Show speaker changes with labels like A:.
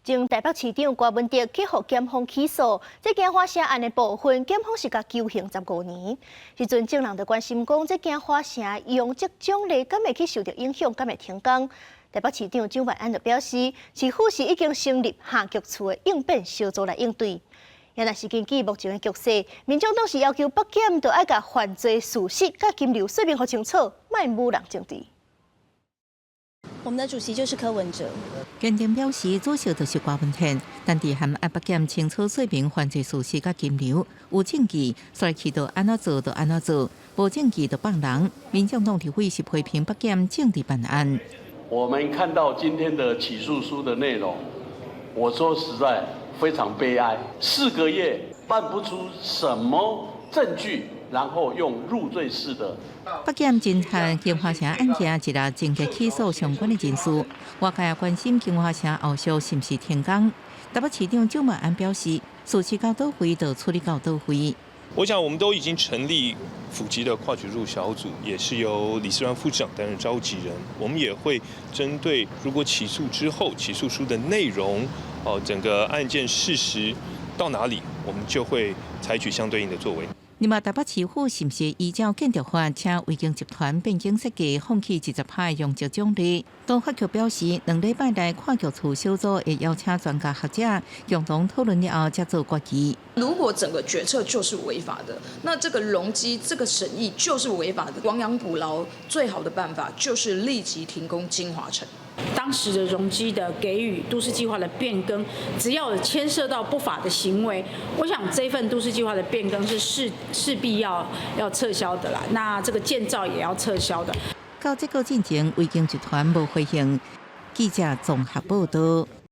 A: 前台北市长郭文哲去互检方起诉，这件花城案的部分，检方是甲求刑15年。时阵众人就关心讲，这件花城用这奖励，敢会去受到影响，敢会停工？台北市长蒋万安就表示，市府是已经成立下局处的应变小组来应对。也若是根据目前的局势，民众党是要求北检就爱甲犯罪事实甲金流说明好清楚，莫污染政治。
B: 我们的主席就是柯文哲。
C: 检定表示，主席就是郭文哲，但伫含北检清楚说明犯罪事实甲金流，有证据，所以去到安怎做就安怎做，无证据就放人。民众党立委是批评北检政治办案。
D: 我们看到今天的起诉书的内容，我说实在非常悲哀，4个月办不出什么证据，然后用入罪式的。
C: 北检侦探金华城案件一日正式起诉相关的人士，外界也关心金华城后续是不是停工。台北市长蒋万安表示，事情到倒位就处理到倒位。
E: 我想我们都已经成立府级的跨局处小组，也是由李思銮副市长担任召集人。我们也会针对如果起诉之后，起诉书的内容，整个案件事实到哪里，我们就会采取相对应的作为。
C: 另外，台北市府是不是依照建筑法，请维京集团变更设计，放弃20%用职奖励？当法局表示，2礼拜内跨局处小组会邀请专家学者共同讨论了后，才做决议。
F: 如果整个决策就是违法的，那这个容积、这个审议就是违法的。亡羊补牢最好的办法就是立即停工金华城。
G: 当时的容积的给予、都市计划的变更，只要有牵涉到不法的行为，我想这份都市计划的变更是势必要撤销的啦。那这个建造也要撤销的。
C: 到这个进前，维京集团无回应。记者综合报道。